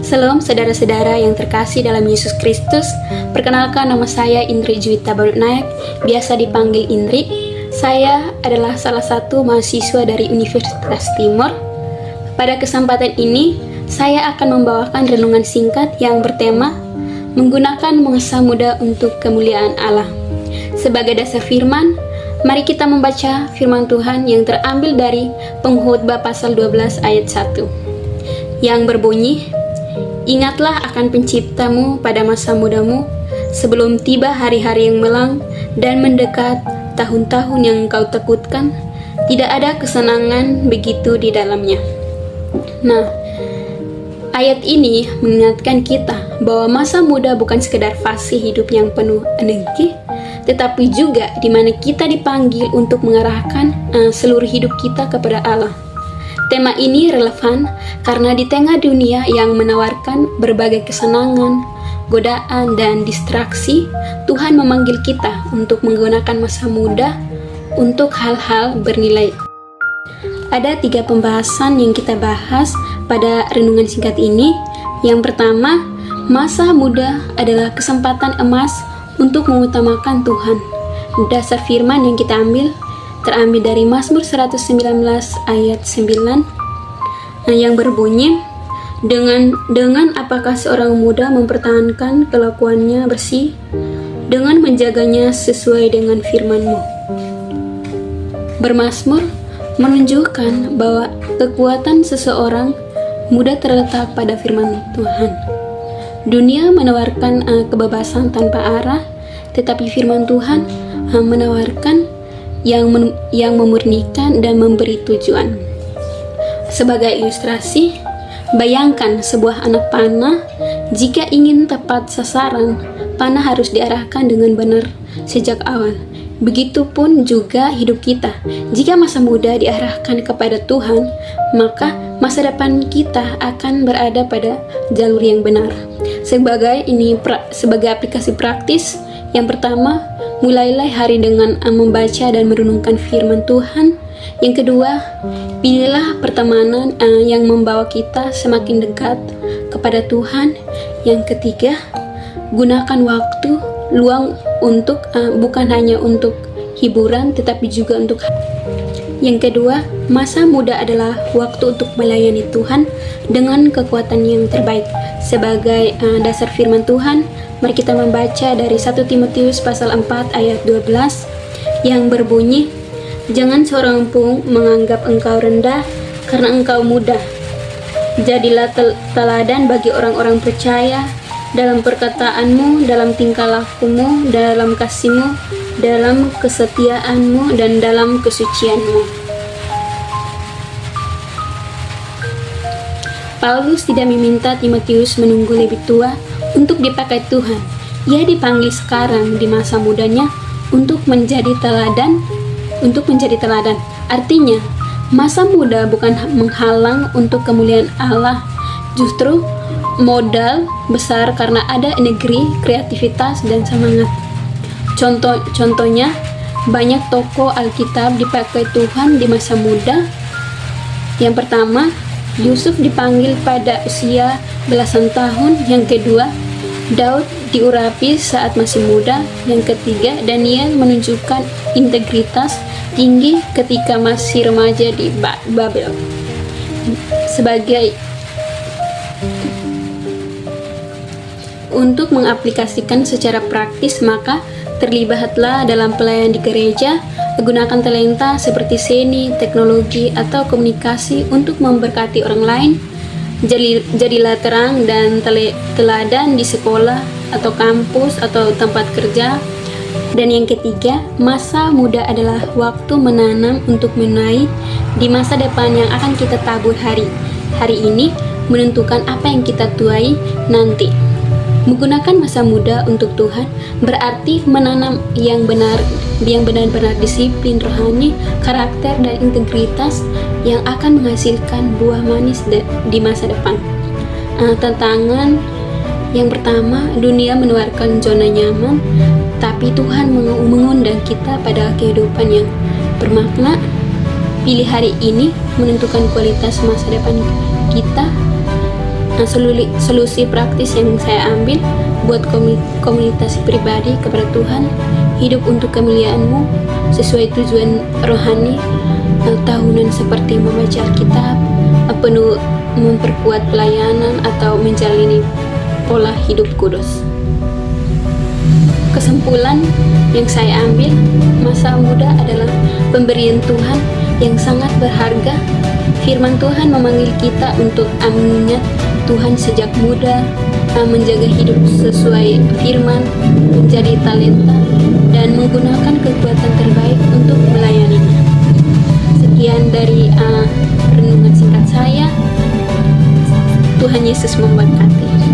Salam saudara-saudara yang terkasih dalam Yesus Kristus. Perkenalkan, nama saya Indri Juwita Barutnayak, biasa dipanggil Indri. Saya adalah salah satu mahasiswa dari Universitas Timur. Pada kesempatan ini, saya akan membawakan renungan singkat yang bertema menggunakan masa muda untuk kemuliaan Allah. Sebagai dasar firman, mari kita membaca firman Tuhan yang terambil dari Pengkhotbah pasal 12 ayat 1 yang berbunyi, "Ingatlah akan penciptamu pada masa mudamu, sebelum tiba hari-hari yang melang dan mendekat tahun-tahun yang engkau takutkan, tidak ada kesenangan begitu di dalamnya." Nah, ayat ini mengingatkan kita bahwa masa muda bukan sekedar fase hidup yang penuh energi, tetapi juga di mana kita dipanggil untuk mengarahkan seluruh hidup kita kepada Allah. Tema ini relevan karena di tengah dunia yang menawarkan berbagai kesenangan, godaan, dan distraksi, Tuhan memanggil kita untuk menggunakan masa muda untuk hal-hal bernilai. Ada 3 pembahasan yang kita bahas pada renungan singkat ini. Yang pertama, masa muda adalah kesempatan emas untuk mengutamakan Tuhan. Dasar firman yang kita ambil terambil dari Mazmur 119 ayat 9 yang berbunyi, dengan apakah seorang muda mempertahankan kelakuannya bersih, dengan menjaganya sesuai dengan firman-Mu. Bermazmur menunjukkan bahwa kekuatan seseorang muda terletak pada firman Tuhan. Dunia menawarkan kebebasan tanpa arah, tetapi firman Tuhan menawarkan yang memurnikan dan memberi tujuan. Sebagai ilustrasi, bayangkan sebuah anak panah. Jika ingin tepat sasaran, panah harus diarahkan dengan benar sejak awal. Begitupun juga hidup kita. Jika masa muda diarahkan kepada Tuhan, maka masa depan kita akan berada pada jalur yang benar. Sebagai aplikasi praktis, yang pertama, mulailah hari dengan membaca dan merenungkan firman Tuhan. Yang kedua, pilihlah pertemanan yang membawa kita semakin dekat kepada Tuhan. Yang ketiga, gunakan waktu luang untuk bukan hanya untuk hiburan, tetapi juga untuk. Yang kedua, masa muda adalah waktu untuk melayani Tuhan dengan kekuatan yang terbaik. Sebagai dasar firman Tuhan, mari kita membaca dari 1 Timotius pasal 4 ayat 12 yang berbunyi, "Jangan seorang pun menganggap engkau rendah karena engkau muda. Jadilah teladan bagi orang-orang percaya dalam perkataanmu, dalam tingkah lakumu, dalam kasihmu, dalam kesetiaanmu, dan dalam kesucianmu." Paulus tidak meminta Timotius menunggu lebih tua untuk dipakai Tuhan. Ia dipanggil sekarang di masa mudanya untuk menjadi teladan. Artinya, masa muda bukan menghalang untuk kemuliaan Allah, justru modal besar karena ada energi, kreativitas, dan semangat. Contohnya, banyak tokoh Alkitab dipakai Tuhan di masa muda. Yang pertama, Yusuf dipanggil pada usia belasan tahun. Yang kedua, Daud diurapi saat masih muda. Yang ketiga, Daniel menunjukkan integritas tinggi ketika masih remaja di Babel. Untuk mengaplikasikan secara praktis, maka terlibatlah dalam pelayanan di gereja. Gunakan talenta seperti seni, teknologi, atau komunikasi untuk memberkati orang lain. Jadilah terang dan teladan di sekolah atau kampus atau tempat kerja. Dan yang ketiga, masa muda adalah waktu menanam untuk menuai di masa depan yang akan kita tabur hari ini menentukan apa yang kita tuai nanti. Menggunakan masa muda untuk Tuhan berarti menanam yang benar-benar disiplin rohani, karakter, dan integritas yang akan menghasilkan buah manis di masa depan. Tantangan yang pertama, dunia menawarkan zona nyaman, tapi Tuhan mengundang kita pada kehidupan yang bermakna. Pilih hari ini menentukan kualitas masa depan kita. Solusi praktis yang saya ambil buat komunitas pribadi kepada Tuhan, hidup untuk kemuliaan-Mu sesuai tujuan rohani tahunan seperti membaca Alkitab, penuh memperkuat pelayanan atau menjalani pola hidup kudus. Kesimpulan yang saya ambil, masa muda adalah pemberian Tuhan yang sangat berharga. Firman Tuhan memanggil kita untuk mengingat Tuhan sejak muda, menjaga hidup sesuai firman, menjadi talenta, dan menggunakan kekuatan terbaik untuk melayaninya. Sekian dari renungan singkat saya. Tuhan Yesus memberkati.